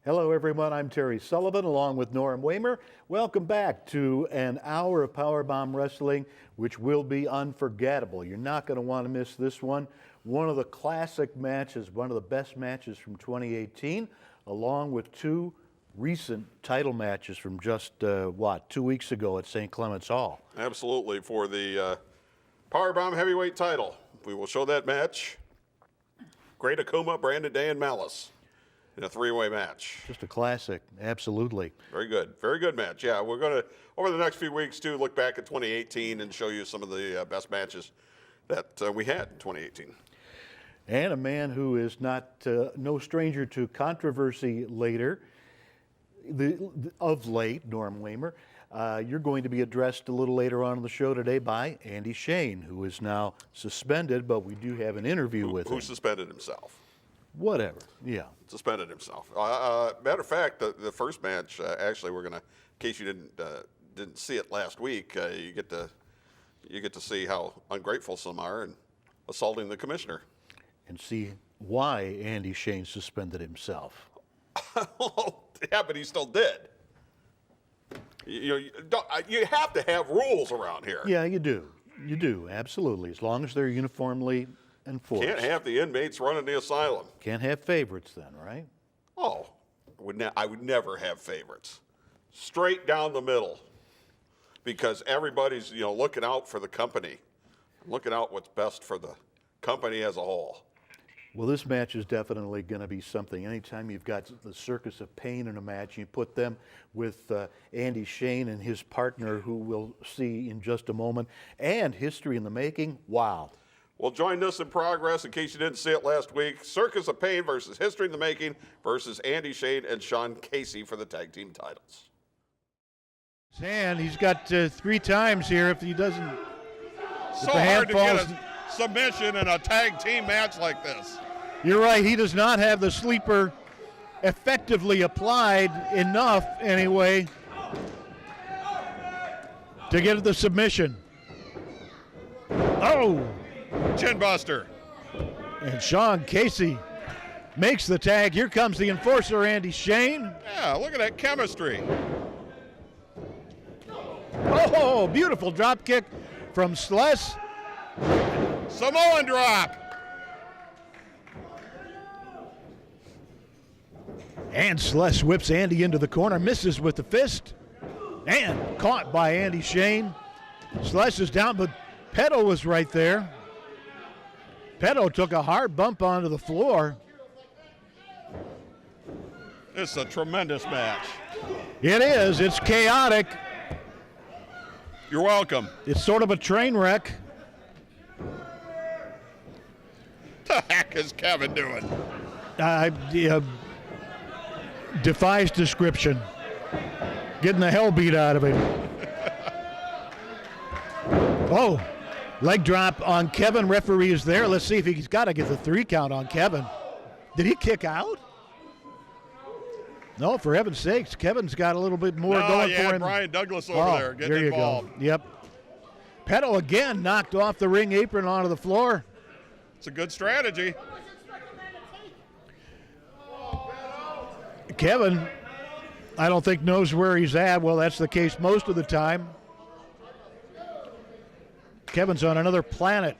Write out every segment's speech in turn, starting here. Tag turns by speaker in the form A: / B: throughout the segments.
A: Hello everyone, I'm Terry Sullivan along with Norm Wamer. Welcome back to an hour of PowerBomb Wrestling, which will be unforgettable. You're not going to want to miss this one. One of the classic matches, one of the best matches from 2018, along with two recent title matches from just, 2 weeks ago at St. Clement's Hall.
B: Absolutely, for the PowerBomb heavyweight title. We will show that match. Great Akuma, Brandon Day, and Malice in a three-way match.
A: Just a classic, absolutely.
B: Very good match. Yeah, we're going to, over the next few weeks, too, look back at 2018 and show you some of the best matches that we had in 2018.
A: And a man who is no stranger to controversy of late, Norm Wamer. You're going to be addressed a little later on in the show today by Andy Shain, who is now suspended, but we do have an interview with him.
B: Who suspended himself.
A: Whatever, yeah.
B: Suspended himself. Matter of fact, the first match, actually, we're going to, in case you didn't see it last week, you get to see how ungrateful some are and assaulting the commissioner.
A: And see why Andy Shain suspended himself.
B: Yeah, but he still did. You have to have rules around here.
A: Yeah, you do. You do, absolutely, as long as they're uniformly enforced.
B: Can't have the inmates running the asylum.
A: Can't have favorites then, right?
B: Oh, I would never have favorites. Straight down the middle, because everybody's looking out for the company, looking out what's best for the company as a whole.
A: Well, this match is definitely going to be something. Anytime you've got the Circus of Pain in a match, you put them with Andy Shain and his partner, who we'll see in just a moment, and history in the making. Wow.
B: Well, join us in progress, in case you didn't see it last week. Circus of Pain versus History in the Making versus Andy Shain and Shaun Casey for the tag team titles.
A: And he's got 3 times here if he doesn't.
B: So hard to get a submission in a tag team match like this.
A: You're right, he does not have the sleeper effectively applied enough anyway to get the submission. Oh!
B: Chin buster.
A: And Shaun Casey makes the tag. Here comes the enforcer, Andy Shain.
B: Yeah, look at that chemistry.
A: Oh, beautiful drop kick from Sless.
B: Samoan drop.
A: And Sless whips Andy into the corner, misses with the fist, and caught by Andy Shain. Sless is down, but Petto was right there. Petto took a hard bump onto the floor.
B: This is a tremendous match.
A: It is. It's chaotic.
B: You're welcome.
A: It's sort of a train wreck.
B: The heck is Kevin doing?
A: Defies description. Getting the hell beat out of him. Oh, leg drop on Kevin. Referee is there. Let's see if he's got to get the 3 count on Kevin. Did he kick out? No, for heaven's sakes. Kevin's got a little bit more going for him.
B: Brian Douglas over there getting involved.
A: Go. Yep. Petto again knocked off the ring apron onto the floor.
B: It's a good strategy.
A: Kevin, I don't think knows where he's at. Well, that's the case most of the time. Kevin's on another planet.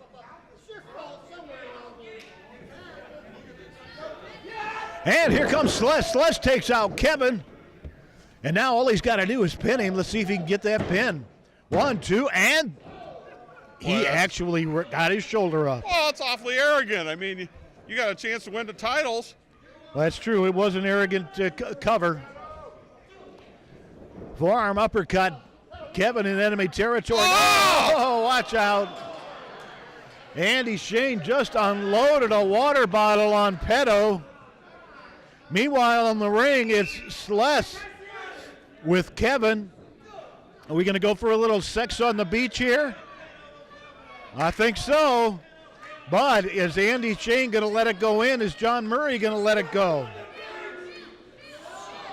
A: And here comes Sless. Sless takes out Kevin. And now all he's got to do is pin him. Let's see if he can get that pin. 1, 2, and he actually got his shoulder up.
B: Well, it's awfully arrogant. I mean, you got a chance to win the titles.
A: Well, that's true. It was an arrogant cover. Forearm uppercut. Kevin in enemy territory. Oh, watch out. Andy Shain just unloaded a water bottle on Petto. Meanwhile, in the ring, it's Sless with Kevin. Are we going to go for a little sex on the beach here? I think so. But is Andy Shain going to let it go in? Is John Murray going to let it go?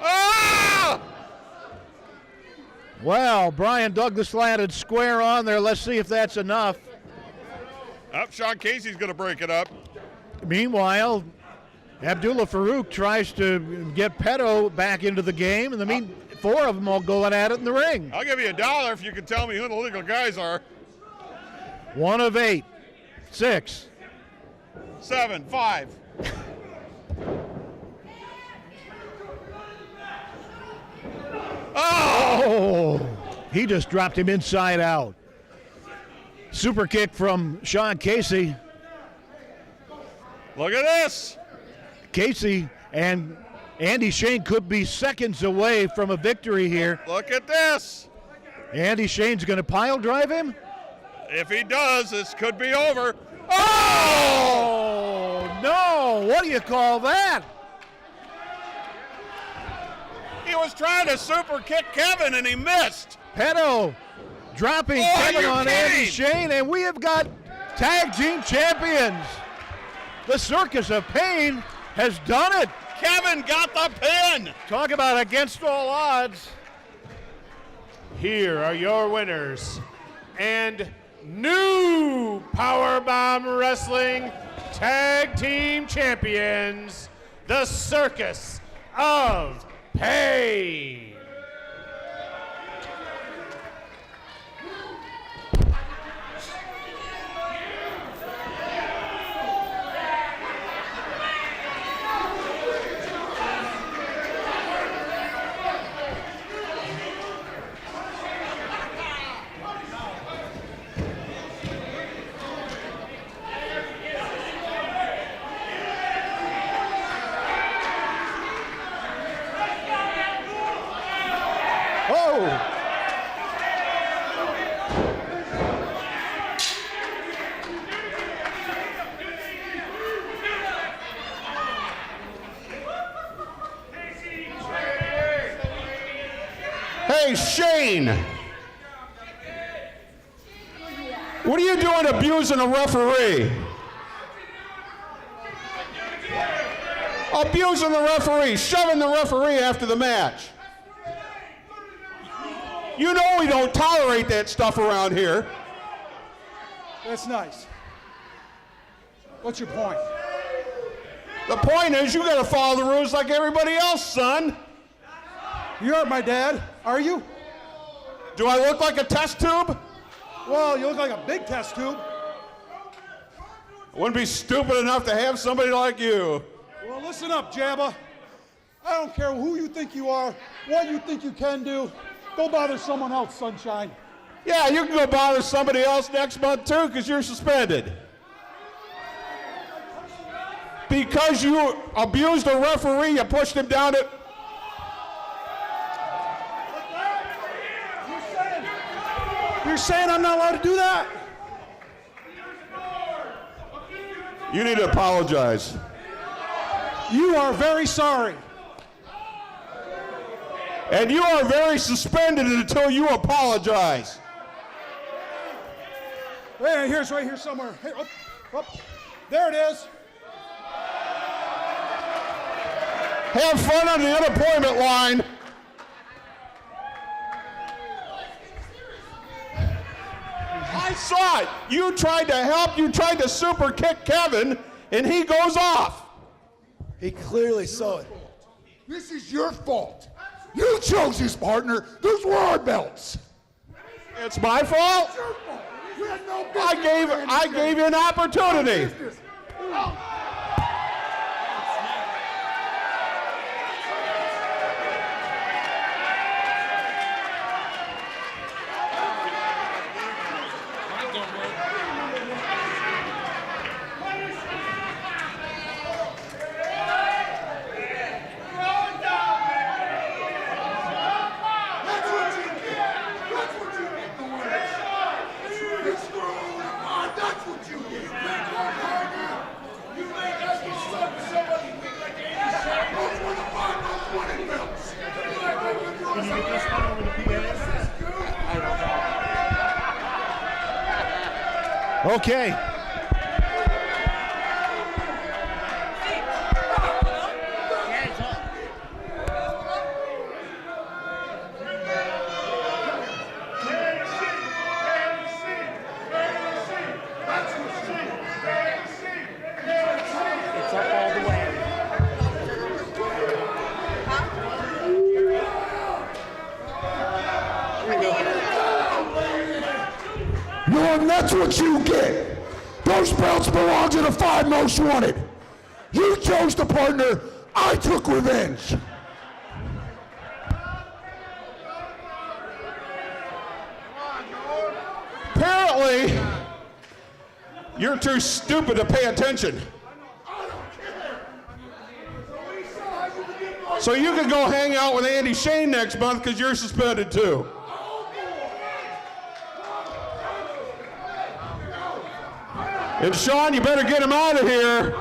B: Ah!
A: Well, Brian Douglas landed square on there. Let's see if that's enough.
B: Shaun Casey's going to break it up.
A: Meanwhile, Abdullah Farouk tries to get Petto back into the game, and four of them all going at it in the ring.
C: I'll give you $1 if you can tell me who the legal guys are.
A: 1 of 8. 6.
C: 7, 5.
A: Oh! He just dropped him inside out. Super kick from Sean Casey.
C: Look at this.
A: Casey and Andy Shain could be seconds away from a victory here.
C: Look at this.
A: Andy Shain's going to pile drive him.
C: If he does, this could be over.
A: Oh, no. What do you call that?
C: He was trying to super kick Kevin and he missed.
A: Petto dropping Kevin on Andy Shain, and we have got tag team champions. The Circus of Pain has done it.
C: Kevin got the pin.
A: Talk about against all odds.
D: Here are your winners and new PowerBomb Wrestling Tag Team Champions, the Circus of Pain.
E: Hey, Shain! What are you doing abusing a referee? Abusing the referee, shoving the referee after the match. You know we don't tolerate that stuff around here.
F: That's nice. What's your point?
E: The point is you gotta follow the rules like everybody else, son.
F: You aren't my dad, are you?
E: Do I look like a test tube?
F: Well, you look like a big test tube.
E: I wouldn't be stupid enough to have somebody like you.
F: Well, listen up, Jabba. I don't care who you think you are, what you think you can do. Go bother someone else, Sunshine.
E: Yeah, you can go bother somebody else next month too, because you're suspended. Because you abused a referee, you pushed him down it.
F: You're saying I'm not allowed to do that?
E: You need to apologize.
F: You are very sorry.
E: And you are very suspended until you apologize.
F: Hey, here's right here somewhere. Hey, up. There it is.
E: Have fun on the unemployment line. I saw it. You tried to help. You tried to super kick Kevin, and he goes off.
G: He clearly saw it. This is your fault. You chose his partner. Those were our belts.
E: It's my fault.
G: It's your fault. We had no business.
E: I gave you an opportunity.
A: Okay.
H: It's up all the way.
G: that's what you get. Those belts belong to the 5 most wanted. You chose the partner, I took revenge.
E: Apparently, you're too stupid to pay attention. So you can go hang out with Andy Shain next month because you're suspended too. And Shain, you better get him out of here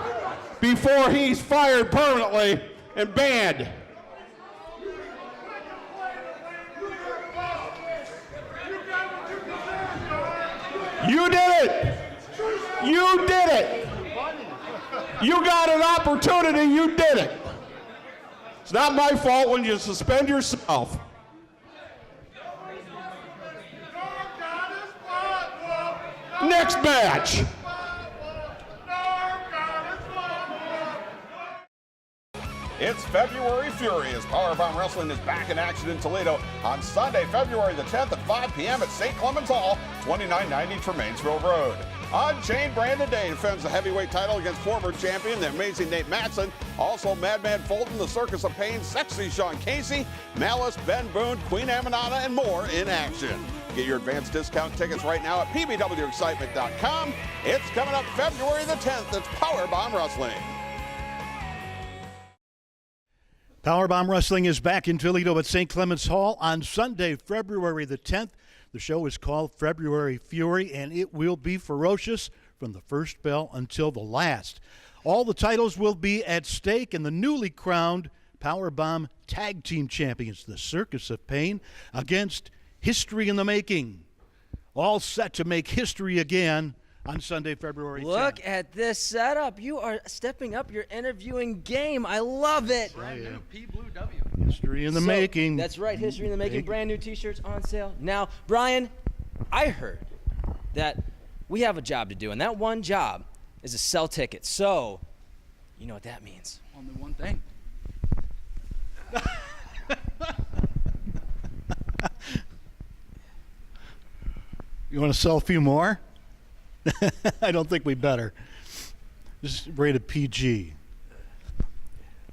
E: before he's fired permanently and banned. You did it! You did it! You got an opportunity, you did it! It's not my fault when you suspend yourself. Next match.
C: It's February Fury as PowerBomb Wrestling is back in action in Toledo on Sunday, February the 10th at 5 p.m. at St. Clement's Hall, 2990 Tremainsville Road. Unchained Brandon Day defends the heavyweight title against former champion, the amazing Nate Matson. Also, Madman Fulton, the Circus of Pain, Sexy Sean Casey, Malice, Ben Boone, Queen Amanada, and more in action. Get your advanced discount tickets right now at pbwexcitement.com. It's coming up February the 10th. It's PowerBomb Wrestling.
A: PowerBomb Wrestling is back in Toledo at St. Clement's Hall on Sunday, February the 10th. The show is called February Fury, and it will be ferocious from the first bell until the last. All the titles will be at stake, and the newly crowned PowerBomb Tag Team Champions, the Circus of Pain, against History in the Making. All set to make history again on Sunday, February 10th.
H: Look at this setup. You are stepping up your interviewing game. I love it.
A: Brand
H: new
A: PBW. History in the Making.
H: That's right, History in the Making. Brand new t-shirts on sale. Now, Brian, I heard that we have a job to do, and that one job is to sell tickets. So, you know what that means.
I: Only one thing.
A: You want to sell a few more? I don't think we better. Just rated PG.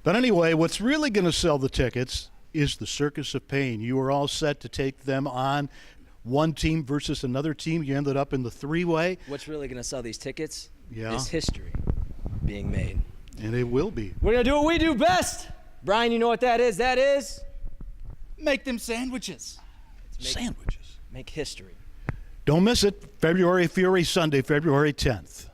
A: But anyway, what's really going to sell the tickets is the Circus of Pain. You were all set to take them on. One team versus another team. You ended up in the three-way.
H: What's really going to sell these tickets
A: Yeah.
H: is history being made.
A: And it will be.
H: We're going to do what we do best. Brian, you know what that is? That is
I: Make them sandwiches.
A: Sandwiches.
H: make history.
A: Don't miss it. February Fury, Sunday, February 10th.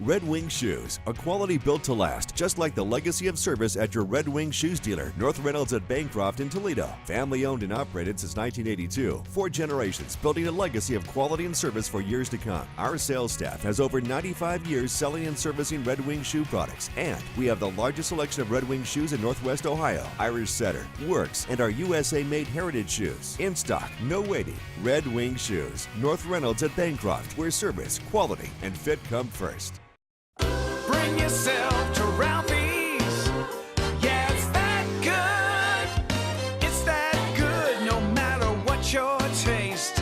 J: Red Wing Shoes, a quality built to last, just like the legacy of service at your Red Wing Shoes dealer, North Reynolds at Bancroft in Toledo. Family owned and operated since 1982. 4 generations building a legacy of quality and service for years to come. Our sales staff has over 95 years selling and servicing Red Wing shoe products, and we have the largest selection of Red Wing shoes in Northwest Ohio. Irish Setter, Works, and our USA-made heritage shoes. In stock, no waiting. Red Wing Shoes, North Reynolds at Bancroft, where service, quality, and fit come first.
K: Bring yourself to Ralphie's. Yeah, it's that good. It's that good no matter what your taste.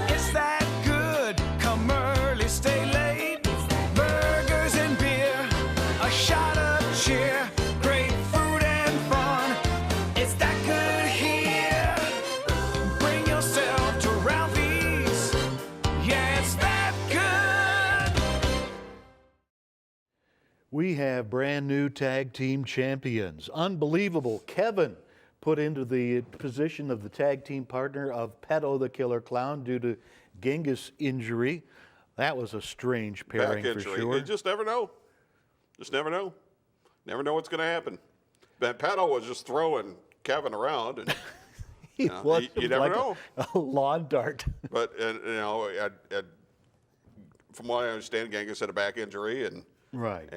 K: It's that good. Come early, stay late. Burgers and beer, a shot of cheer. Great food and fun. It's that good here. Bring yourself to Ralphie's. Yeah, it's that good.
A: We have brand new tag team champions. Unbelievable. Kevin put into the position of the tag team partner of Pedo the Killer Clown due to Genghis injury. That was a strange pairing
B: Back
A: for
B: injury.
A: sure.
B: You just never know. Just never know. Never know what's going to happen. Ben Paddle was just throwing Kevin around, and
A: He was
B: you never
A: like
B: know.
A: a lawn dart.
B: But from what I understand, Genghis had a back injury and
A: Right.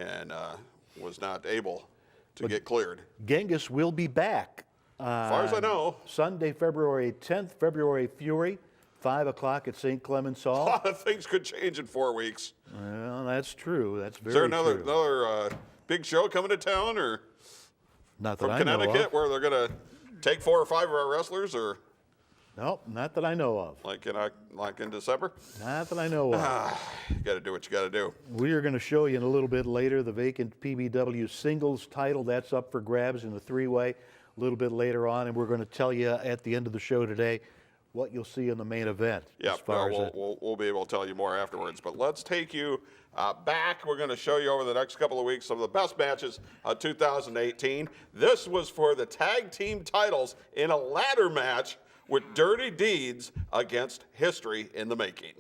B: was not able to get cleared.
A: Genghis will be back.
B: As far as I know.
A: Sunday, February 10th, February Fury, 5 o'clock at St. Clement's
B: A
A: Hall.
B: lot of things could change in 4 weeks.
A: Well, that's true. That's very
B: Is there another
A: true.
B: big show coming to town, or
A: Not that
B: from
A: I know
B: Connecticut,
A: of.
B: where they're going to take 4 or 5 of our wrestlers, or
A: Nope, not that I know of.
B: Like in December?
A: Not that I know of.
B: You got to do what you got to do.
A: We are going to show you in a little bit later the vacant PBW singles title. That's up for grabs in the three-way a little bit later on, and we're going to tell you at the end of the show today what you'll see in the main event.
B: Yeah, we'll be able to tell you more afterwards. But let's take you back. We're going to show you over the next couple of weeks some of the best matches of 2018. This was for the tag team titles in a ladder match with Dirty Deeds against History in the Making.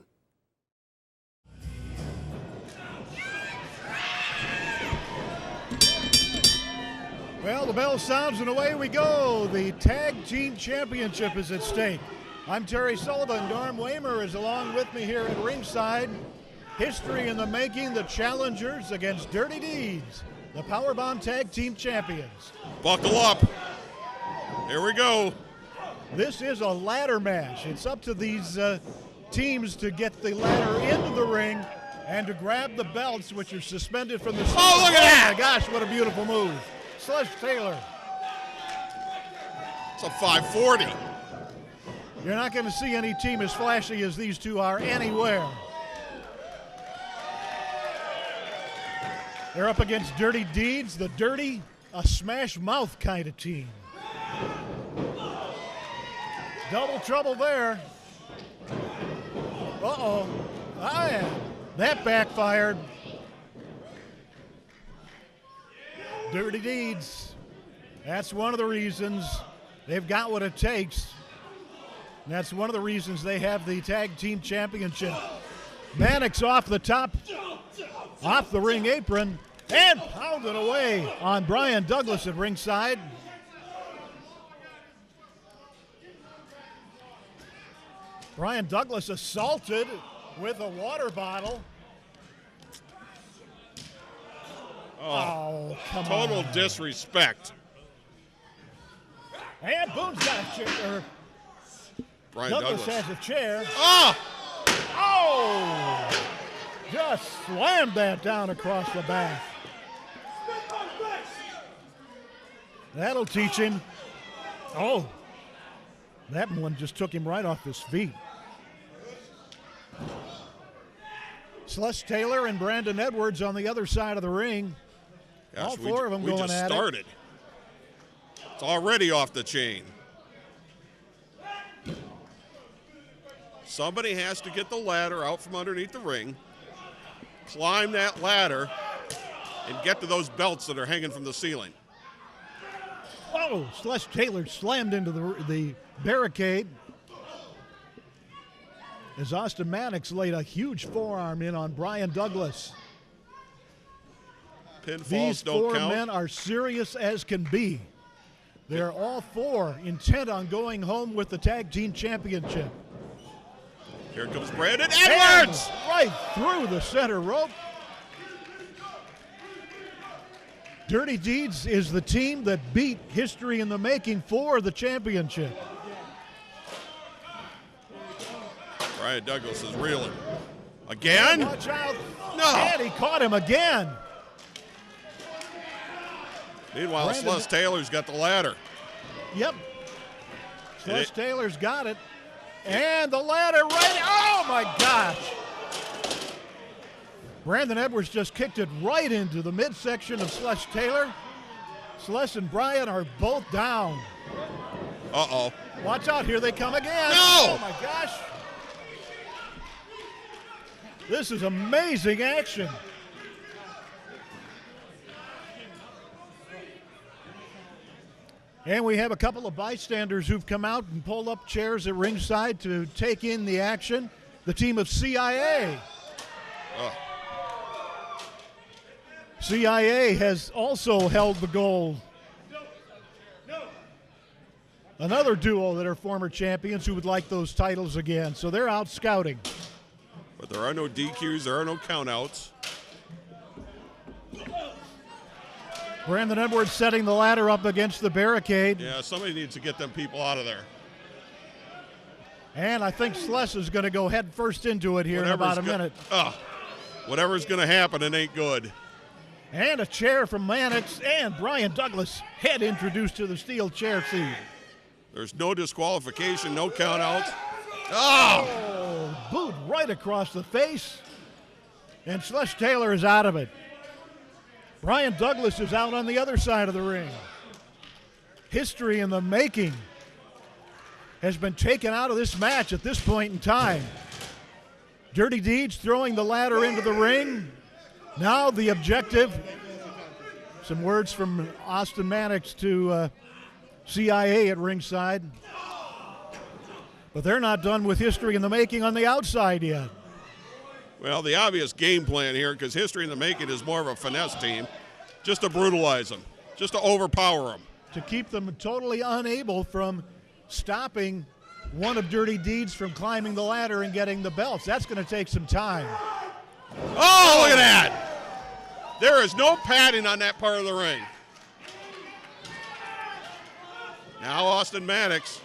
A: Well, the bell sounds and away we go. The Tag Team Championship is at stake. I'm Terry Sullivan. Norm Wamer is along with me here at ringside. History in the Making, the challengers against Dirty Deeds, the PowerBomb Tag Team Champions.
C: Buckle up. Here we go.
A: This is a ladder match. It's up to these teams to get the ladder into the ring and to grab the belts, which are suspended from the ceiling.
C: Oh, look at that!
A: Oh, my gosh, what a beautiful move. Slush Taylor.
C: It's a 540.
A: You're not going to see any team as flashy as these two are anywhere. They're up against Dirty Deeds, the dirty, a smash mouth kind of team. Double trouble there. Uh-oh. Oh, yeah. That backfired. Dirty Deeds. That's one of the reasons they've got what it takes. That's one of the reasons they have the Tag Team Championship. Mannix off the top, off the ring apron, and pounded away on Brian Douglas at ringside. Brian Douglas assaulted with a water bottle. Oh, come on.
C: Total disrespect.
A: And Boone's got a chair.
C: Brian
A: Douglas has a chair.
C: Oh!
A: Oh! Just slammed that down across the back. That'll teach him. Oh, that one just took him right off his feet. Slush Taylor and Brandon Edwards on the other side of the ring.
C: Gosh,
A: all four of them
C: we
A: going
C: just
A: at
C: started.
A: it.
C: It's already off the chain. Somebody has to get the ladder out from underneath the ring, climb that ladder, and get to those belts that are hanging from the ceiling.
A: Oh, Slush Taylor slammed into the barricade as Austin Mannix laid a huge forearm in on Brian Douglas.
C: Pinfalls
A: These
C: don't
A: four
C: count.
A: men are serious as can be. They're all four intent on going home with the Tag Team Championship.
C: Here comes Brandon Edwards!
A: And right through the center rope. Dirty Deeds is the team that beat History in the Making for the championship.
C: Brian Douglas is reeling. Again?
A: Watch out.
C: No.
A: And he caught him again.
C: Meanwhile,
A: Brandon-
C: Slush Taylor's got the ladder.
A: Yep. Slush Taylor's got it. And the ladder right. Oh, my gosh. Brandon Edwards just kicked it right into the midsection of Slush Taylor. Slush and Brian are both down.
C: Uh-oh.
A: Watch out, here they come again.
C: No!
A: Oh, my gosh. This is amazing action. And we have a couple of bystanders who've come out and pulled up chairs at ringside to take in the action. The team of CIA. CIA has also held the gold. Another duo that are former champions who would like those titles again. So they're out scouting.
C: But there are no DQs, there are no countouts.
A: Brandon Edwards setting the ladder up against the barricade.
C: Yeah, somebody needs to get them people out of there.
A: And I think Slush is going to go head first into it here in about a minute.
C: Whatever's going to happen, it ain't good.
A: And a chair from Mannix, and Brian Douglas head introduced to the steel chair seat.
C: There's no disqualification, no countouts.
A: Oh, boot right across the face. And Slush Taylor is out of it. Brian Douglas is out on the other side of the ring. History in the making has been taken out of this match at this point in time. Dirty Deeds throwing the ladder into the ring. Now the objective, some words from Austin Mannix to CIA at ringside. But they're not done with history in the making on the outside yet.
C: Well, the obvious game plan here, because History in the Making is more of a finesse team, just to brutalize them, just to overpower them.
A: To keep them totally unable from stopping one of Dirty Deeds from climbing the ladder and getting the belts. That's going to take some time.
C: Oh, look at that. There is no padding on that part of the ring. Now Austin Mannix.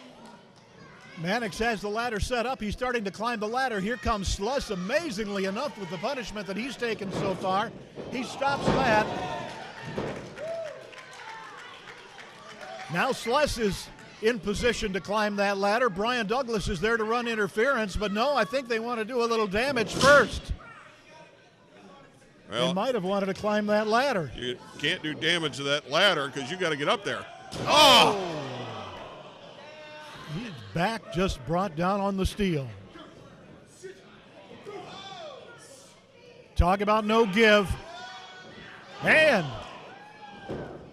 A: Mannix has the ladder set up. He's starting to climb the ladder. Here comes Sluss, amazingly enough, with the punishment that he's taken so far. He stops that. Now Sluss is in position to climb that ladder. Brian Douglas is there to run interference, but no, I think they want to do a little damage first.
C: Well,
A: they might have wanted to climb that ladder.
C: You can't do damage to that ladder because you got to get up there. Oh!
A: His back just brought down on the steel. Talk about no give. And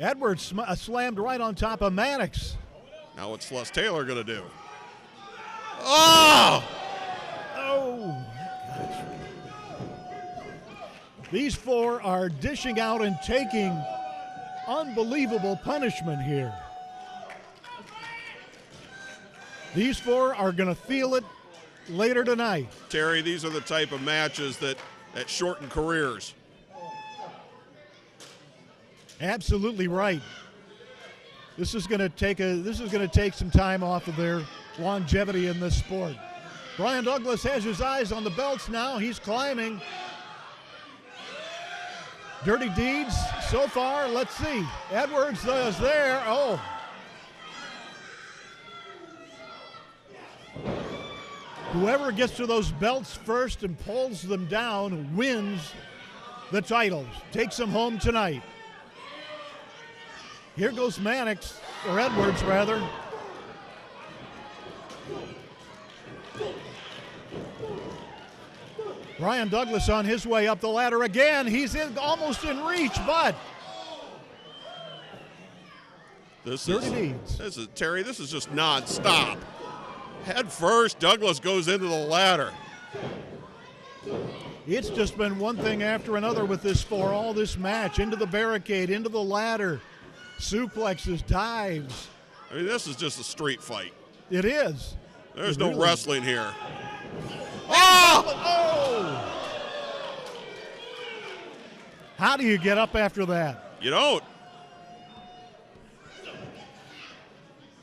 A: Edwards slammed right on top of Mannix.
C: Now what's Slush Taylor going to do? Oh!
A: Oh, gosh. These four are dishing out and taking unbelievable punishment here. These four are going to feel it later tonight.
C: Terry, these are the type of matches that shorten careers.
A: Absolutely right. This is going to take some time off of their longevity in this sport. Brian Douglas has his eyes on the belts now. He's climbing. Dirty Deeds so far. Let's see. Edwards is there. Oh. Whoever gets to those belts first and pulls them down wins the titles. Takes them home tonight. Here goes Mannix, or Edwards rather. Brian Douglas on his way up the ladder again. He's almost in reach, but
C: This is Terry. This is just nonstop. Head first, Douglas goes into the ladder.
A: It's just been one thing after another with this for all this match. Into the barricade, into the ladder, suplexes, dives.
C: I mean, this is just a street fight.
A: It is.
C: There's no wrestling here.
A: Oh! How do you get up after that?
C: You don't.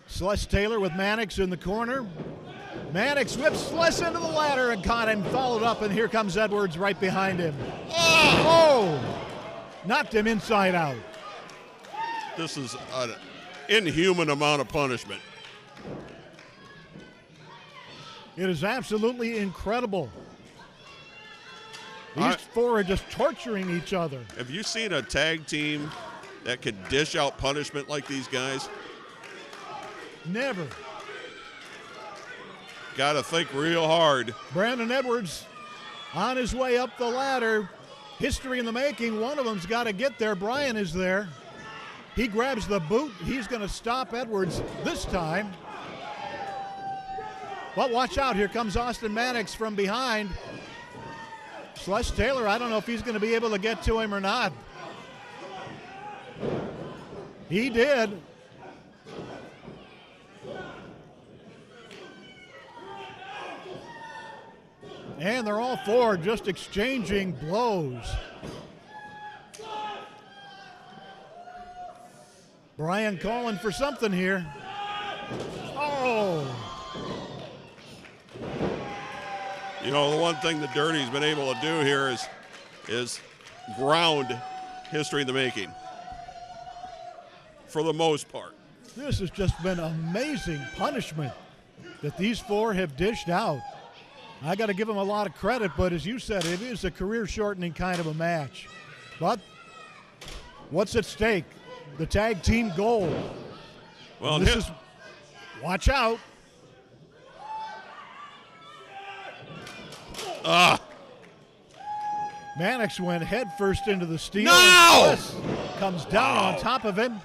A: Slush Taylor with Mannix in the corner. Mannix whips Slush into the ladder and caught him, followed up, and here comes Edwards right behind him. Oh! Knocked him inside out.
C: This is an inhuman amount of punishment.
A: It is absolutely incredible. These four are just torturing each other.
C: Have you seen a tag team that could dish out punishment like these guys?
A: Never.
C: Got to think real hard.
A: Brandon Edwards on his way up the ladder. History in the making. One of them's got to get there. Brian is there. He grabs the boot. He's going to stop Edwards this time. But watch out. Here comes Austin Mannix from behind. Slush Taylor, I don't know if he's going to be able to get to him or not. He did. And they're all four just exchanging blows. Brian calling for something here. Oh!
C: You know, the one thing the Dirty's been able to do here is ground History in the Making. For the most part.
A: This has just been amazing punishment that these four have dished out. I got to give them a lot of credit, but as you said, it is a career-shortening kind of a match. But what's at stake? The tag team gold.
C: Well,
A: this is, watch out. Mannix went head first into the steel.
C: No!
A: Comes down on top of him.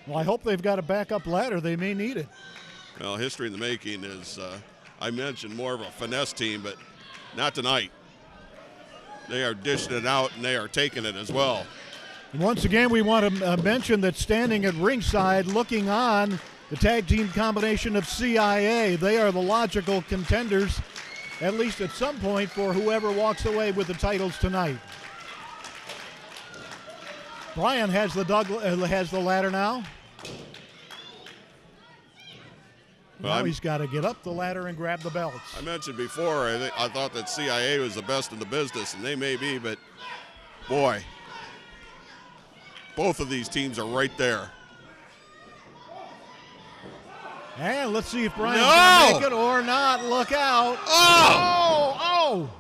A: Well, I hope they've got a backup ladder. They may need it.
C: Well, history in the making is, I mentioned, more of a finesse team, but not tonight. They are dishing it out, and they are taking it as well.
A: Once again, we want to mention that standing at ringside, looking on, the tag team combination of CIA. They are the logical contenders, at least at some point, for whoever walks away with the titles tonight. Brian has the ladder now. Now he's got to get up the ladder and grab the belts.
C: I mentioned before, I thought that CIA was the best in the business, and they may be, but boy, both of these teams are right there.
A: And let's see if Brian's going to make it or not. Look out. Oh!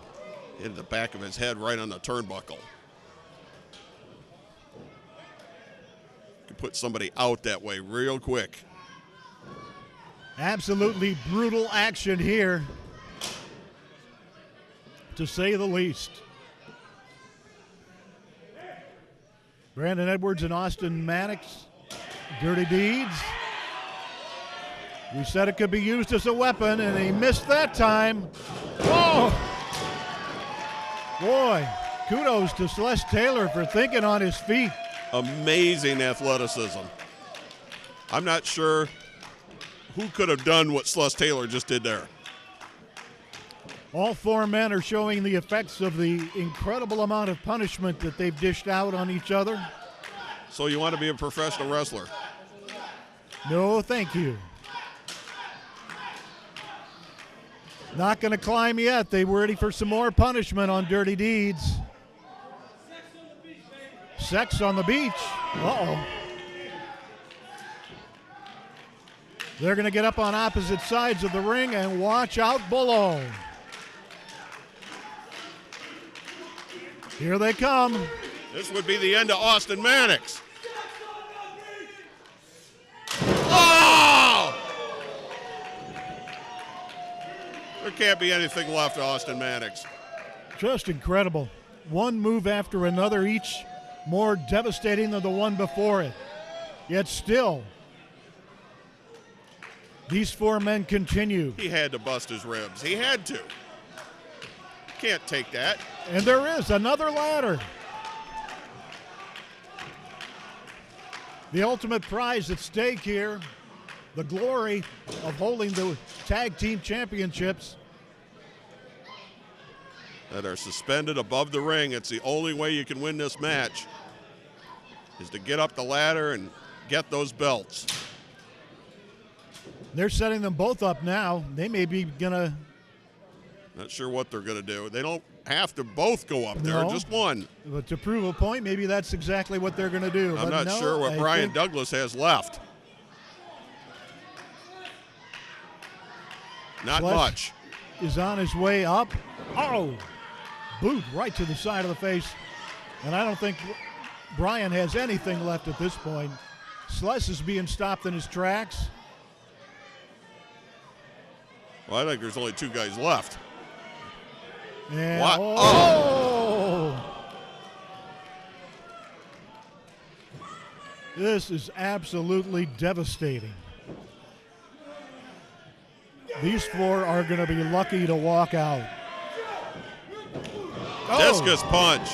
C: Hit the back of his head right on the turnbuckle. Could put somebody out that way real quick.
A: Absolutely brutal action here, to say the least. Brandon Edwards and Austin Mannix, Dirty Deeds. We said it could be used as a weapon, and he missed that time. Oh! Boy, kudos to Celeste Taylor for thinking on his feet.
C: Amazing athleticism. I'm not sure who could have done what Celeste Taylor just did there.
A: All four men are showing the effects of the incredible amount of punishment that they've dished out on each other.
C: So you want to be a professional wrestler?
A: No, thank you. Not going to climb yet. They were ready for some more punishment on Dirty Deeds. Sex on the beach. Uh-oh. They're going to get up on opposite sides of the ring and watch out below. Here they come.
C: This would be the end of Austin Mannix. Oh! There can't be anything left of Austin Mannix.
A: Just incredible. One move after another, each more devastating than the one before it. Yet still, these four men continue.
C: He had to bust his ribs. He had to. Can't take that.
A: And there is another ladder. The ultimate prize at stake here, the glory of holding the tag team championships.
C: That are suspended above the ring. It's the only way you can win this match, is to get up the ladder and get those belts.
A: They're setting them both up now. They may be gonna.
C: Not sure what they're gonna do. They don't have to both go up there, just one.
A: But to prove a point, maybe that's exactly what they're gonna do.
C: I'm not sure what Brian Douglas has left. Not much.
A: Is on his way up. Oh, boot right to the side of the face. And I don't think Brian has anything left at this point. Sless is being stopped in his tracks.
C: Well, I think there's only two guys left.
A: And
C: what?
A: This is absolutely devastating. These four are going to be lucky to walk out.
C: Discus punch.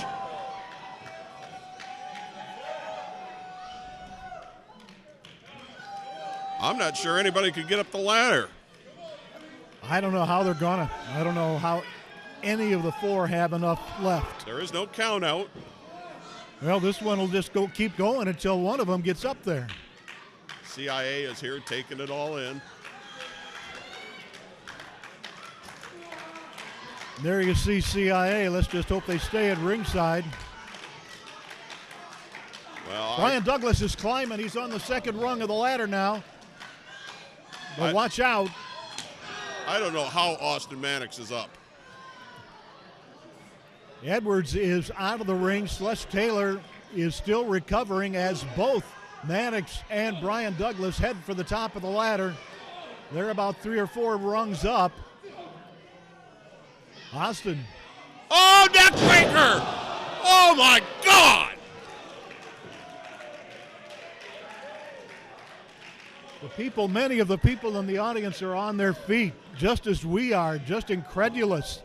C: I'm not sure anybody could get up the ladder.
A: I don't know how they're gonna. I don't know how any of the four have enough left.
C: There is no count out.
A: Well, this one will just keep going until one of them gets up there.
C: CIA is here taking it all in.
A: There you see CIA. Let's just hope they stay at ringside.
C: Well,
A: Brian Douglas is climbing. He's on the second rung of the ladder now. But watch out.
C: I don't know how Austin Mannix is up.
A: Edwards is out of the ring. Celeste Taylor is still recovering as both Mannix and Brian Douglas head for the top of the ladder. They're about 3 or 4 rungs up. Austin.
C: Oh, neck breaker! Oh my God!
A: Many of the people in the audience are on their feet, just as we are, just incredulous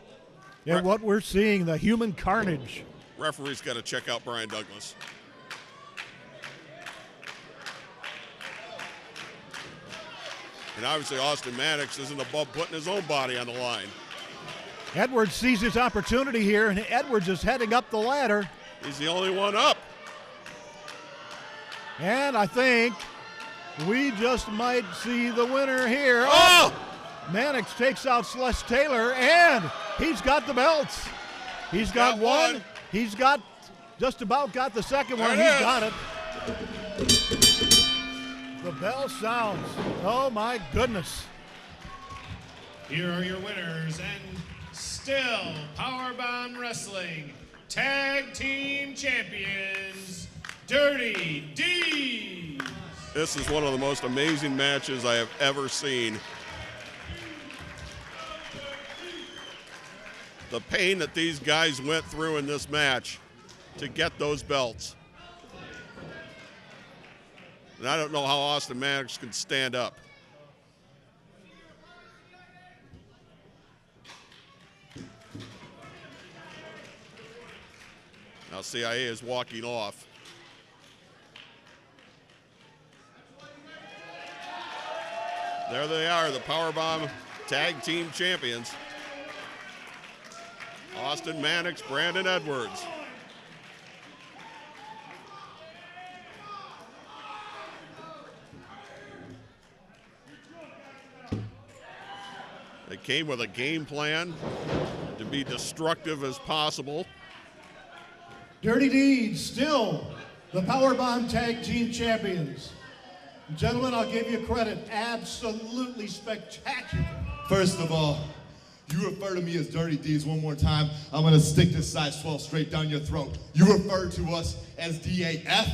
A: at what we're seeing, the human carnage.
C: Referee's got to check out Brian Douglas. And obviously Austin Mannix isn't above putting his own body on the line.
A: Edwards sees his opportunity here, and Edwards is heading up the ladder.
C: He's the only one up.
A: And I think we just might see the winner here.
C: Oh!
A: Mannix takes out Celeste Taylor, and he's got the belts. He's got one. He's got just about got the second one. He's got it. The bell sounds. Oh, my goodness.
D: Here are your winners and still PowerBomb Wrestling Tag Team Champions, Dirty D's.
C: This is one of the most amazing matches I have ever seen. The pain that these guys went through in this match to get those belts. And I don't know how Austin Mannix can stand up. Now CIA is walking off. There they are, the PowerBomb Tag Team Champions. Austin Mannix, Brandon Edwards. They came with a game plan to be destructive as possible.
A: Dirty Deeds, still the PowerBomb Tag Team Champions. Gentlemen, I'll give you credit. Absolutely spectacular.
L: First of all, you refer to me as Dirty D's one more time, I'm going to stick this size 12 straight down your throat. You refer to us as DAF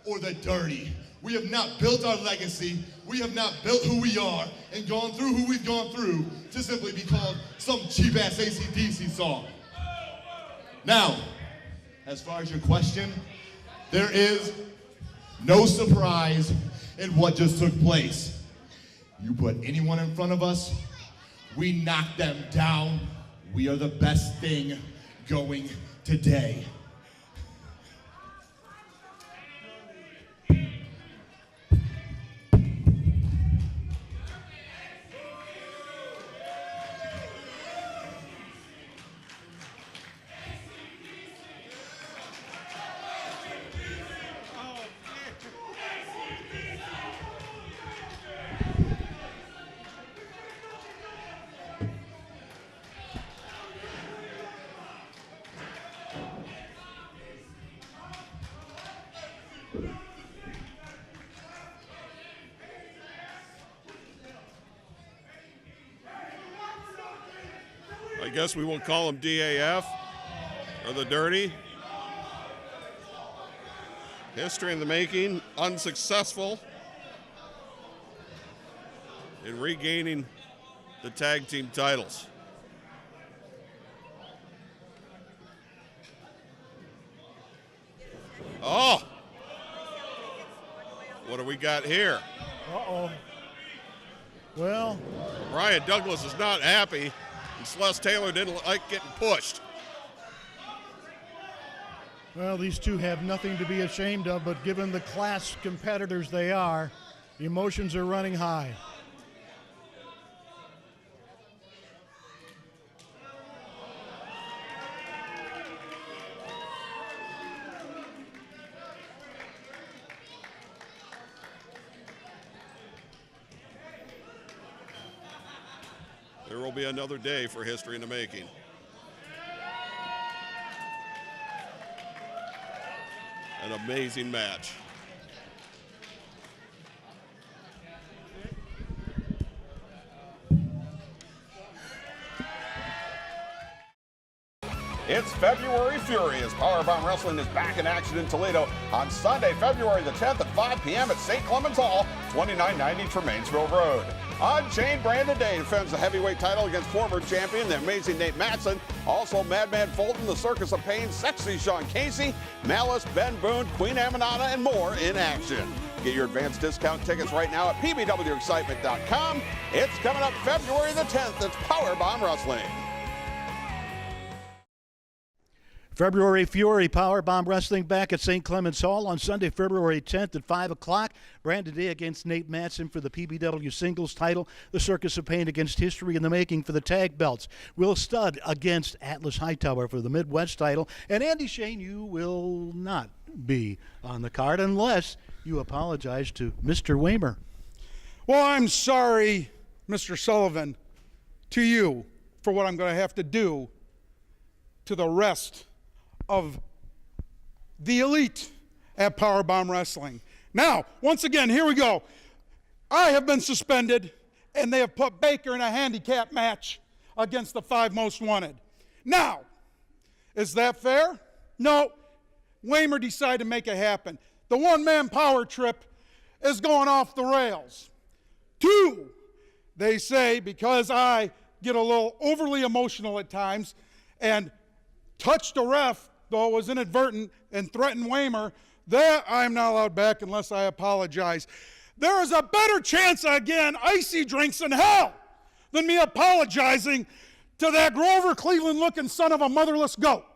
L: or the Dirty. We have not built our legacy. We have not built who we are and gone through who we've gone through to simply be called some cheap-ass AC/DC song. Now, as far as your question, there is no surprise in what just took place. You put anyone in front of us, we knock them down. We are the best thing going today.
C: I guess we won't call them DAF or the Dirty. History in the making, unsuccessful in regaining the tag team titles. Oh! What do we got here?
A: Uh-oh. Well,
C: Brian Douglas is not happy, and Celeste Taylor didn't like getting pushed.
A: well, these two have nothing to be ashamed of, but given the class competitors they are, the emotions are running high.
C: There will be another day for history in the making.
M: an amazing match.
C: It's February Fury as PowerBomb Wrestling is back in action in Toledo on Sunday, February the 10th at 5 p.m. at St. Clement's Hall, 2990 Tremainsville Road. Unchained Brandon Day defends the heavyweight title against former champion, the amazing Nate Matson. Also, Madman Fulton, the Circus of Pain, Sexy Sean Casey, Malice, Ben Boone, Queen Amanada, and more in action. Get your advanced discount tickets right now at pbwexcitement.com. It's coming up February the 10th. It's PowerBomb Wrestling.
A: February Fury, PowerBomb Wrestling back at St. Clement's Hall on Sunday, February 10th at 5 o'clock. Brandon Day against Nate Matson for the PBW singles title. The Circus of Pain against History in the Making for the tag belts. Will Studd against Atlas Hightower for the Midwest title. And Andy Shain, you will not be on the card unless you apologize to Mr. Wamer.
F: Well, I'm sorry, Mr. Sullivan, to you for what I'm going to have to do to the rest of the elite at PowerBomb Wrestling. Now, once again, here we go. I have been suspended, and they have put Baker in a handicap match against the 5 most wanted. Now, is that fair? No. Wamer decided to make it happen. The one-man power trip is going off the rails. 2, they say, because I get a little overly emotional at times and touched a ref, though it was inadvertent, and threatened Wamer, that I'm not allowed back unless I apologize. There is a better chance I get icy drinks in hell than me apologizing to that Grover Cleveland-looking son of a motherless goat.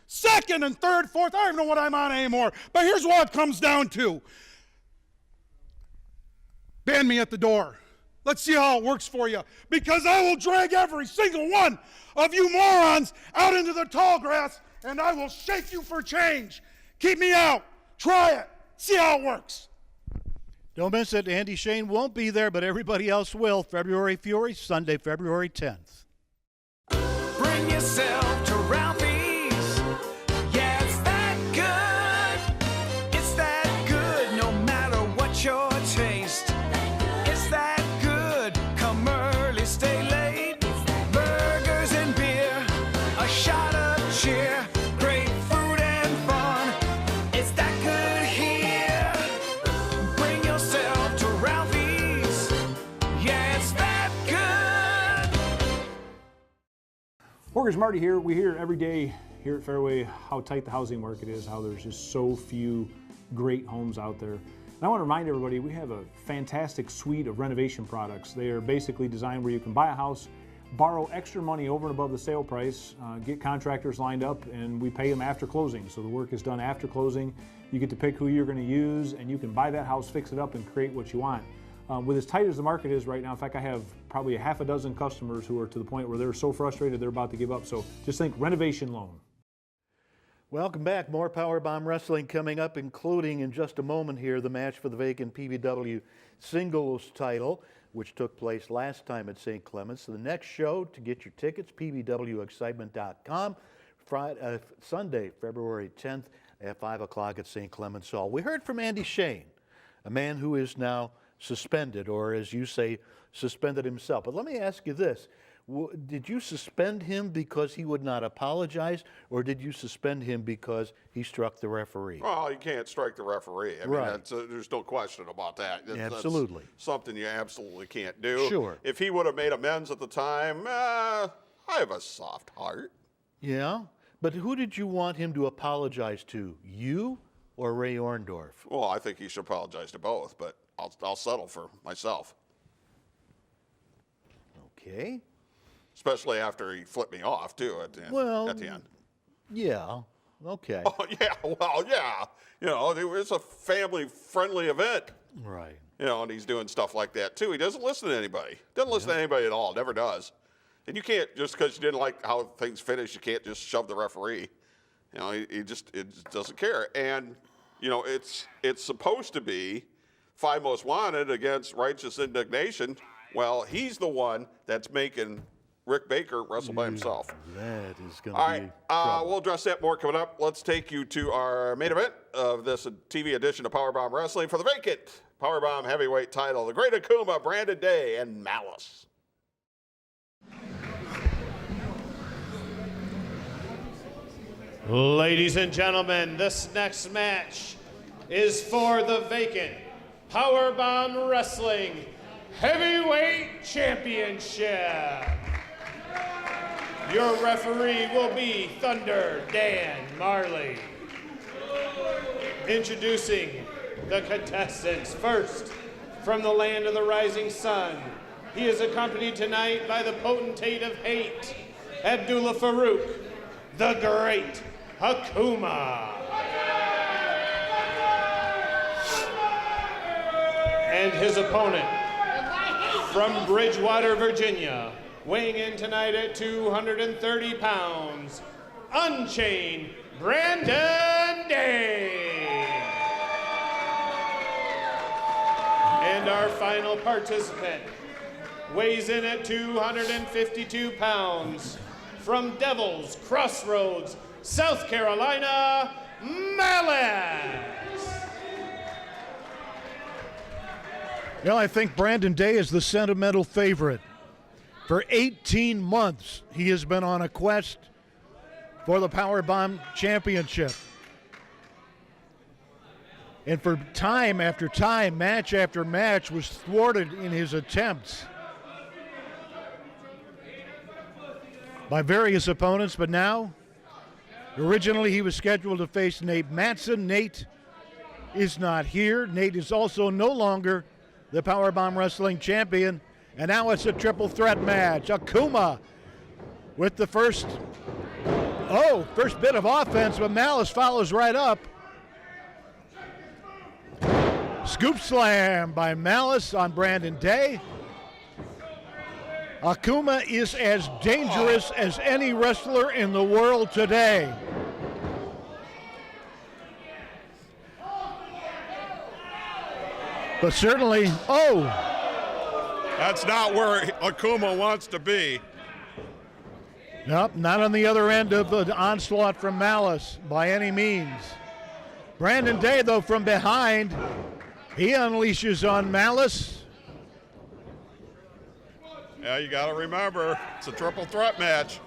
F: 2nd and 3rd, 4th, I don't even know what I'm on anymore, but here's what it comes down to. Ban me at the door. Let's see how it works for you, because I will drag every single one of you morons out into the tall grass, and I will shake you for change. Keep me out. Try it. See how it works.
A: Don't miss it. Andy Shain won't be there, but everybody else will. February Fury, Sunday, February 10th.
K: Bring yourself to Ralphie's. Yeah, it's that good. It's that good no matter what your taste. It's that good. Come early, stay late. Burgers and beer. A shot of cheer. Great food and fun. It's that good here. Bring yourself to Ralphie's. Yeah, it's that good.
N: Mortgage Marty here. We hear every day here at Fairway how tight the housing market is, how there's just so few great homes out there. And I want to remind everybody we have a fantastic suite of renovation products. They are basically designed where you can buy a house, borrow extra money over and above the sale price, get contractors lined up, and we pay them after closing. So the work is done after closing. You get to pick who you're going to use, and you can buy that house, fix it up, and create what you want. With as tight as the market is right now, in fact, I have probably a half a dozen customers who are to the point where they're so frustrated they're about to give up. So just think renovation loan.
A: Welcome back. More PowerBomb Wrestling coming up, including in just a moment here the match for the vacant PBW singles title, which took place last time at St. Clement's. The next show to get your tickets, pbwexcitement.com, Sunday, February 10th at 5 o'clock at St. Clement's Hall. We heard from Andy Shain, a man who is now suspended, or as you say, suspended himself. But let me ask you this. Did you suspend him because he would not apologize, or did you suspend him because he struck the referee?
B: Well, you can't strike the referee. I mean,
A: Right.
B: There's no question about that.
A: Absolutely.
B: That's something you absolutely can't do.
A: Sure.
B: If he would have made amends at the time, I have a soft heart.
A: Yeah? But who did you want him to apologize to, you or Ray Orndorff?
B: Well, I think he should apologize to both, but I'll settle for myself.
A: Okay.
B: Especially after he flipped me off, too, at the end.
A: Yeah, okay.
B: Oh, yeah, well, yeah. You know, it's a family-friendly event.
A: Right.
B: You know, and he's doing stuff like that, too. He doesn't listen to anybody. Doesn't listen to anybody at all. Never does. And you can't, just because you didn't like how things finished, you can't just shove the referee. You know, it just doesn't care. And, you know, it's supposed to be 5 most wanted against righteous indignation. Well, he's the one that's making Rick Baker wrestle by himself.
A: That is going
B: All
A: to be
B: right, we'll address that more coming up. Let's take you to our main event of this TV edition of PowerBomb Wrestling for the vacant PowerBomb heavyweight title. The Great Akuma, Brandon Day, and Malice.
D: Ladies and gentlemen, this next match is for the vacant PowerBomb Wrestling Heavyweight Championship. Your referee will be Thunder Dan Marley. Introducing the contestants. First, from the land of the rising sun, he is accompanied tonight by the potentate of hate, Abdullah Farouk, the Great Akuma. And his opponent, from Bridgewater, Virginia, weighing in tonight at 230 pounds, Unchained Brandon Day. And our final participant weighs in at 252 pounds, from Devil's Crossroads, South Carolina, Malice.
A: Well, I think Brandon Day is the sentimental favorite. For 18 months, he has been on a quest for the PowerBomb Championship. And for time after time, match after match, was thwarted in his attempts by various opponents. But now, originally he was scheduled to face Nate Matson. Nate is not here. Nate is also no longer the PowerBomb Wrestling champion. And now it's a triple threat match. Akuma with the first bit of offense, but Malice follows right up. Scoop slam by Malice on Brandon Day. Akuma is as dangerous as any wrestler in the world today. But certainly,
C: that's not where Akuma wants to be.
A: Nope, not on the other end of the onslaught from Malice by any means. Brandon Day, though, from behind, he unleashes on Malice.
C: Yeah, you got to remember, it's a triple threat match.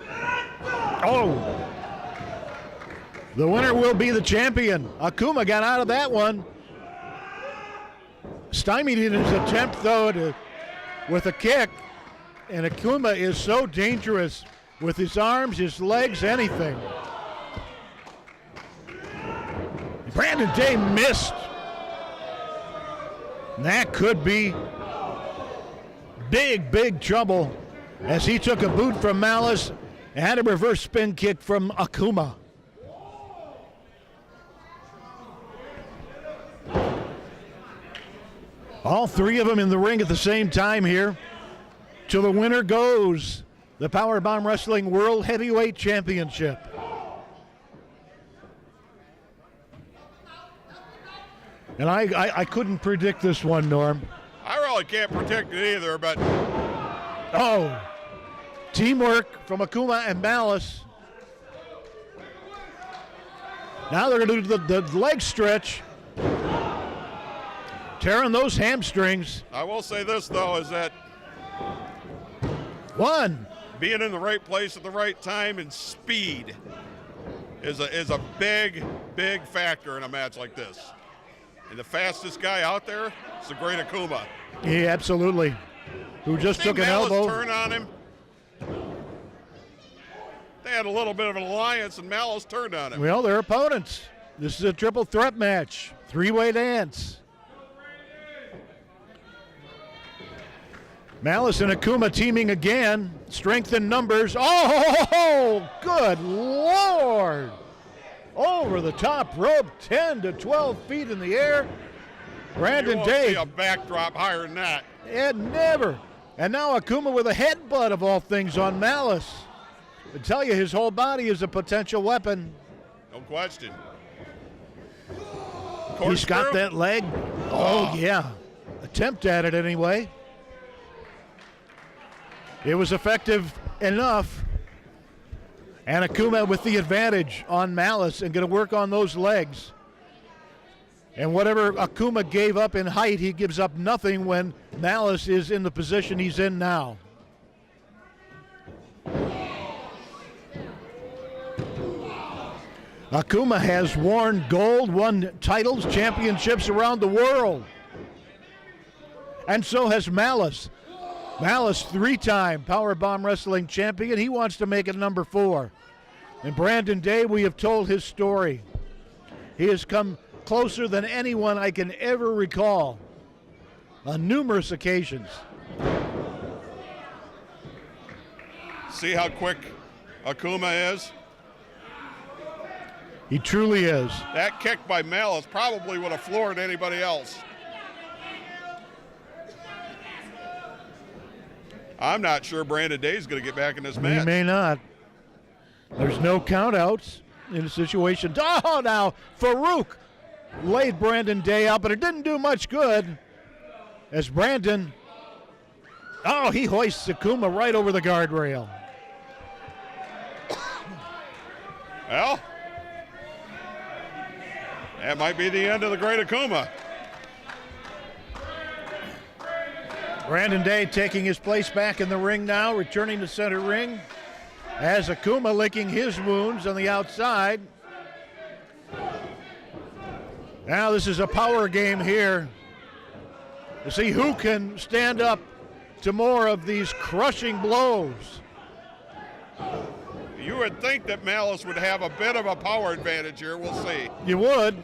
A: The winner will be the champion. Akuma got out of that one. Stymied in his attempt, though, with a kick. And Akuma is so dangerous with his arms, his legs, anything. Brandon Day missed. And that could be big, big trouble as he took a boot from Malice and had a reverse spin kick from Akuma. All three of them in the ring at the same time here. To the winner goes the PowerBomb Wrestling World Heavyweight Championship. And I couldn't predict this one, Norm.
C: I really can't predict it either, but...
A: Teamwork from Akuma and Malice. Now they're going to do the leg stretch. Tearing those hamstrings.
C: I will say this, though, is that...
A: Being
C: in the right place at the right time and speed is a big, big factor in a match like this. And the fastest guy out there is the Great Akuma.
A: Yeah, absolutely. Who just took an elbow.
C: Turn on him. They had a little bit of an alliance, and Malice turned on him.
A: Well, they're opponents. This is a triple threat match. Three-way dance. Malice and Akuma teaming again. Strength in numbers. Oh, good Lord. Over the top rope, 10 to 12 feet in the air. Brandon Day.
C: See a backdrop higher than that.
A: Never. And now Akuma with a headbutt of all things on Malice. I tell you, his whole body is a potential weapon.
C: No question.
A: He's got that leg. Oh, yeah. Attempt at it anyway. It was effective enough. And Akuma with the advantage on Malice and going to work on those legs. And whatever Akuma gave up in height, he gives up nothing when Malice is in the position he's in now. Akuma has worn gold, won titles, championships around the world. And so has Malice. Malice, 3-time PowerBomb Wrestling champion. He wants to make it number 4. And Brandon Day, we have told his story. He has come closer than anyone I can ever recall on numerous occasions.
C: See how quick Akuma is?
A: He truly is.
C: That kick by Malice probably would have floored anybody else. I'm not sure Brandon Day's going to get back in this match.
A: He may not. There's no countouts in the situation. Oh, now Farouk laid Brandon Day out, but it didn't do much good as Brandon, he hoists Akuma right over the guardrail.
C: Well, that might be the end of the great Akuma.
A: Brandon Day taking his place back in the ring now, returning to center ring as Akuma licking his wounds on the outside. Now this is a power game here to see who can stand up to more of these crushing blows.
C: You would think that Malice would have a bit of a power advantage here. We'll see.
A: You would.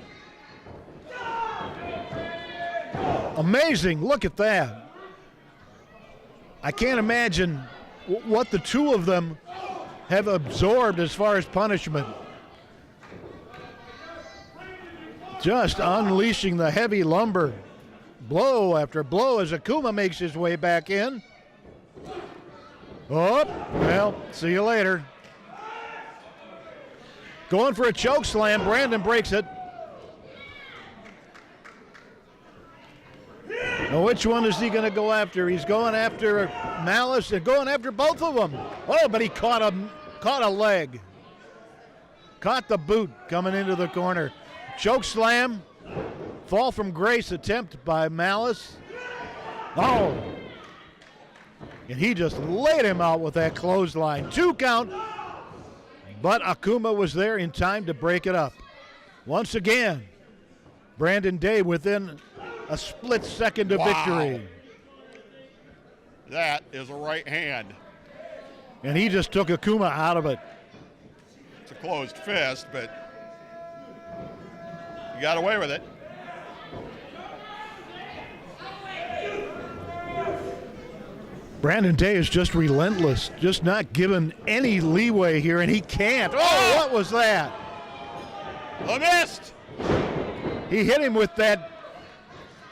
A: Amazing. Look at that. I can't imagine what the two of them have absorbed as far as punishment. Just unleashing the heavy lumber, blow after blow as Akuma makes his way back in. Oh, well, see you later. Going for a choke slam. Brandon breaks it. Now, which one is he going to go after? He's going after Malice and going after both of them. Oh, but he caught a leg. Caught the boot coming into the corner. Choke slam. Fall from grace attempt by Malice. Oh. And he just laid him out with that clothesline. 2 count. But Akuma was there in time to break it up. Once again, Brandon Day within a split second of victory.
C: That is a right hand.
A: And he just took Akuma out of it.
C: It's a closed fist, but he got away with it.
A: Brandon Day is just relentless, just not given any leeway here, and he can't. Oh, what was that?
C: The mist!
A: He hit him with that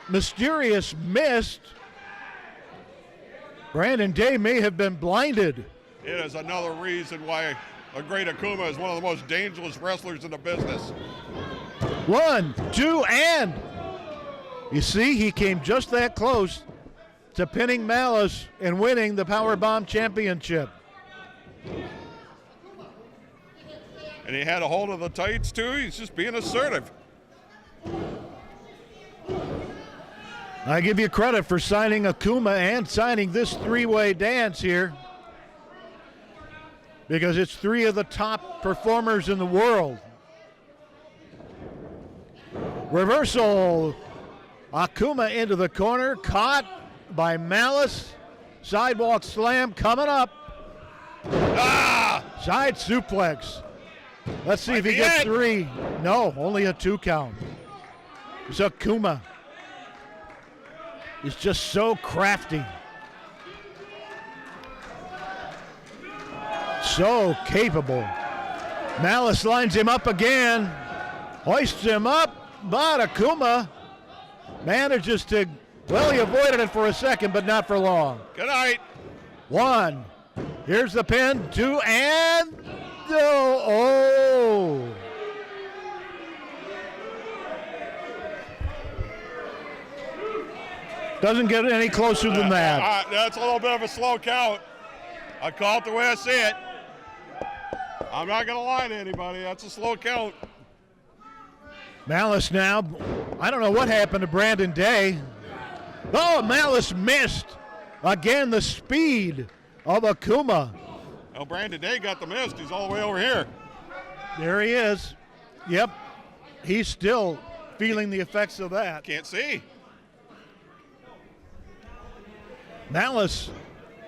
A: mysterious mist. Brandon Day may have been blinded.
C: It is another reason why a great Akuma is one of the most dangerous wrestlers in the business.
A: 1, 2, and you see, he came just that close to pinning Malice and winning the PowerBomb Championship.
C: And he had a hold of the tights too. He's just being assertive.
A: I give you credit for signing Akuma and signing this 3-way dance here, because it's 3 of the top performers in the world. Reversal. Akuma into the corner, caught by Malice. Sidewalk slam coming up. Side suplex. Let's see if he gets 3. No, only a 2 count. It's Akuma. He's just so crafty. So capable. Malice lines him up again. Hoists him up, but Akuma manages to, well, he avoided it for a second, but not for long.
C: Good night.
A: 1. Here's the pin. 2, and oh. Doesn't get any closer than that.
C: That's a little bit of a slow count. I call it the way I see it. I'm not going to lie to anybody. That's a slow count.
A: Malice now. I don't know what happened to Brandon Day. Oh, Malice missed. Again, the speed of Akuma.
C: Well, Brandon Day got the mist. He's all the way over here.
A: There he is. Yep. He's still feeling the effects of that.
C: Can't see.
A: Malice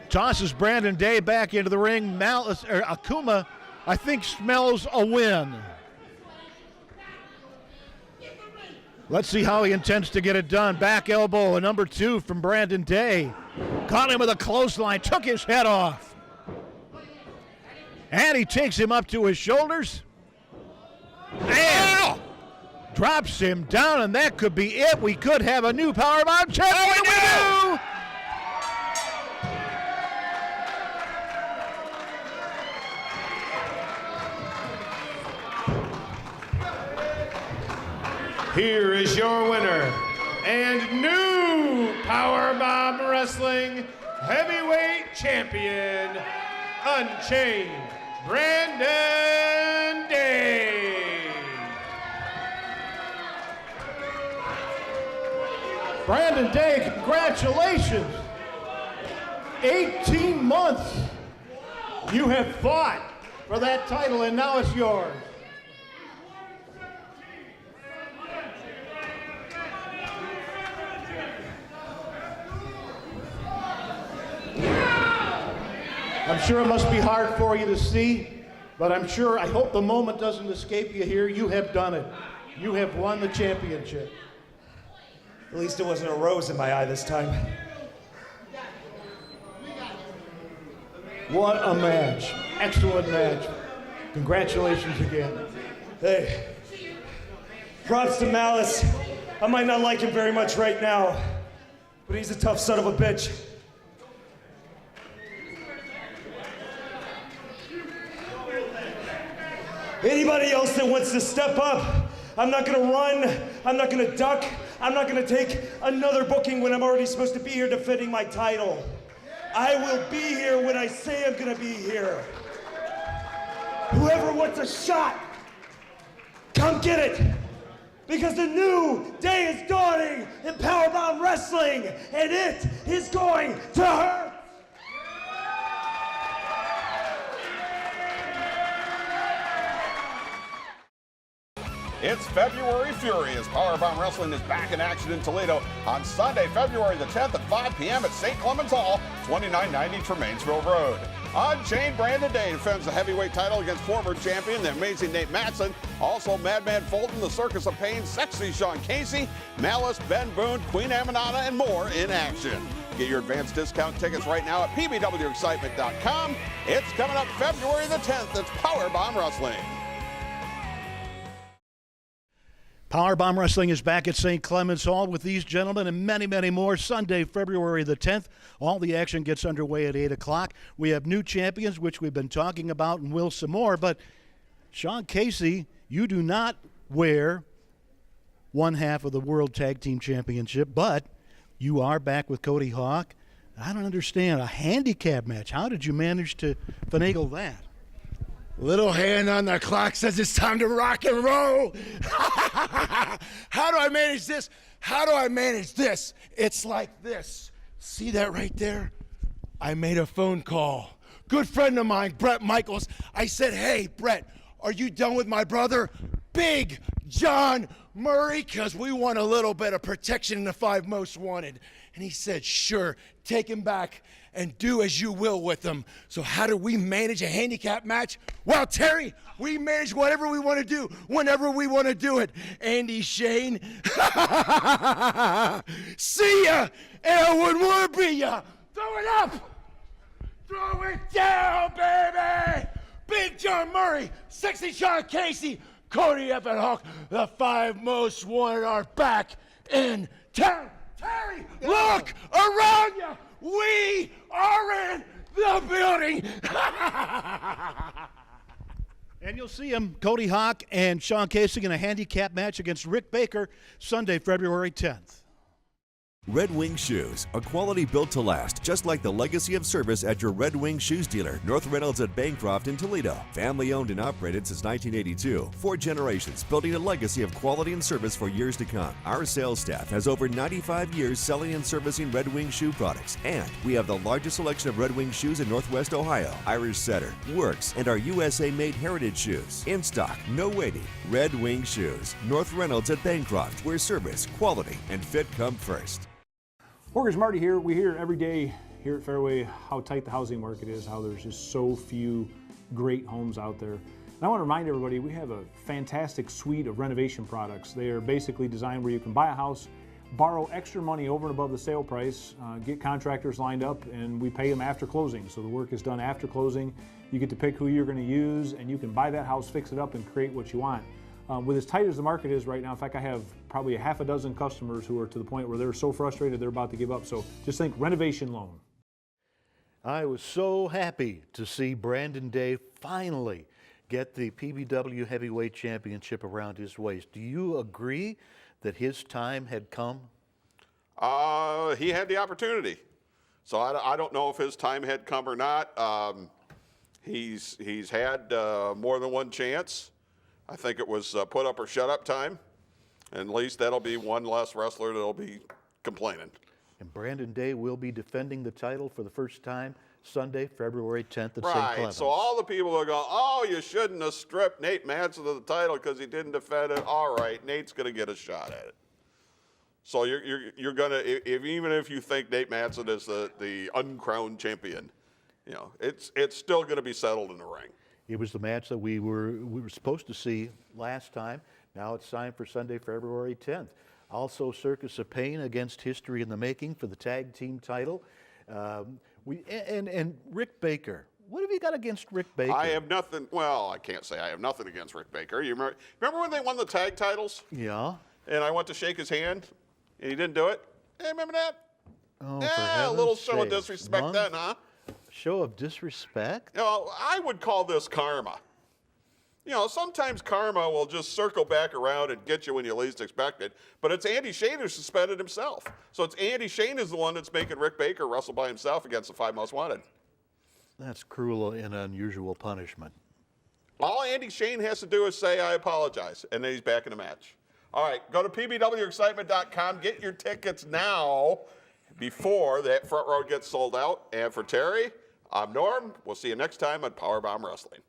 A: tosses Brandon Day back into the ring. Akuma, I think, smells a win. Let's see how he intends to get it done. Back elbow, a number 2 from Brandon Day. Caught him with a clothesline, took his head off. And he takes him up to his shoulders. And drops him down, and that could be it. We could have a new PowerBomb champion. We do!
D: Here is your winner and new PowerBomb Wrestling Heavyweight Champion, Unchained Brandon Day.
A: Brandon Day, congratulations. 18 months you have fought for that title, and now it's yours. I'm sure it must be hard for you to see, but I hope the moment doesn't escape you here. You have done it. You have won the championship.
M: At least it wasn't a rose in my eye this time.
A: What a match. Excellent match. Congratulations again.
M: Hey, props to Malice. I might not like him very much right now, but he's a tough son of a bitch. Anybody else that wants to step up, I'm not gonna run, I'm not gonna duck, I'm not gonna take another booking when I'm already supposed to be here defending my title. I will be here when I say I'm gonna be here. Whoever wants a shot, come get it. Because the new day is dawning in PowerBomb Wrestling, and it is going to hurt.
C: It's February Fury as PowerBomb Wrestling is back in action in Toledo on Sunday, February the 10th at 5 p.m. at St. Clement's Hall, 2990 Tremainsville Road. Unchained Brandon Day defends the heavyweight title against former champion, the amazing Nate Matson. Also, Madman Fulton, the Circus of Pain, Sexy Shaun Casey, Malice, Ben Boone, Queen Amanada, and more in action. Get your advanced discount tickets right now at pbwexcitement.com. It's coming up February the 10th. It's PowerBomb Wrestling.
A: PowerBomb Wrestling is back at St. Clement's Hall with these gentlemen and many, many more. Sunday, February the 10th. All the action gets underway at 8 o'clock. We have new champions, which we've been talking about, and will some more. But, Shaun Casey, you do not wear one half of the World Tag Team Championship, but you are back with Cody Hawk. I don't understand. A handicap match. How did you manage to finagle that?
G: Little hand on the clock says it's time to rock and roll. How do I manage this? How do I manage this? It's like this. See that right there? I made a phone call. Good friend of mine, Brett Michaels. I said, hey, Brett, are you done with my brother, Big John Murray? Because we want a little bit of protection in the 5 Most Wanted. And he said, sure, take him back and do as you will with them. So how do we manage a handicap match? Well, Terry, we manage whatever we want to do, whenever we want to do it. Andy Shain, see ya, and I wouldn't want to be ya. Throw it up, throw it down, baby. Big John Murray, Sexy Shaun Casey, Cody Evan Hawk, the 5 Most Wanted are back in town. Terry, look around you. We are in the building.
A: And you'll see him, Cody Hawk and Shaun Casey, in a handicap match against Rick Baker, Sunday, February 10th.
J: Red Wing Shoes, a quality built to last, just like the legacy of service at your Red Wing Shoes dealer, North Reynolds at Bancroft in Toledo. Family owned and operated since 1982. 4 generations building a legacy of quality and service for years to come. Our sales staff has over 95 years selling and servicing Red Wing shoe products, and we have the largest selection of Red Wing shoes in Northwest Ohio. Irish Setter, Works, and our USA-made heritage shoes. In stock, no waiting. Red Wing Shoes, North Reynolds at Bancroft, where service, quality, and fit come first.
N: Workers Marty here. We hear every day here at Fairway how tight the housing market is, how there's just so few great homes out there. And I want to remind everybody we have a fantastic suite of renovation products. They are basically designed where you can buy a house, borrow extra money over and above the sale price, get contractors lined up, and we pay them after closing. So the work is done after closing. You get to pick who you're going to use, and you can buy that house, fix it up, and create what you want. With as tight as the market is right now, in fact, I have probably a half a dozen customers who are to the point where they're so frustrated they're about to give up. So just think renovation loan.
A: I was so happy to see Brandon Day finally get the PBW Heavyweight Championship around his waist. Do you agree that his time had come?
B: He had the opportunity. So I don't know if his time had come or not. He's had more than one chance. I think it was put up or shut up time. And at least that'll be one less wrestler that'll be complaining.
A: And Brandon Day will be defending the title for the first time Sunday, February 10th at St.
B: Right,
A: Clement.
B: so all the people are going, oh, you shouldn't have stripped Nate Madsen of the title because he didn't defend it. All right, Nate's going to get a shot at it. So you're going to, even if you think Nate Madsen is the uncrowned champion, you know, it's still going to be settled in the ring.
A: It was the match that we were supposed to see last time. Now it's signed for Sunday, February 10th. Also, Circus of Pain against History in the Making for the tag team title. And Rick Baker. What have you got against Rick Baker?
B: I have nothing. Well, I can't say I have nothing against Rick Baker. You remember when they won the tag titles?
A: Yeah.
B: And I went to shake his hand, and he didn't do it. Hey, remember that?
A: Oh,
B: yeah, a little show of disrespect then, huh?
A: Show of disrespect?
B: You know, I would call this karma. You know, sometimes karma will just circle back around and get you when you least expect it. But it's Andy Shain who suspended himself. So it's Andy Shain is the one that's making Rick Baker wrestle by himself against the 5 Most Wanted. That's cruel and unusual punishment. All Andy Shain has to do is say, I apologize, and then he's back in the match. All right, go to pbwexcitement.com. Get your tickets now before that front row gets sold out. And for Terry, I'm Norm. We'll see you next time on PowerBomb Wrestling.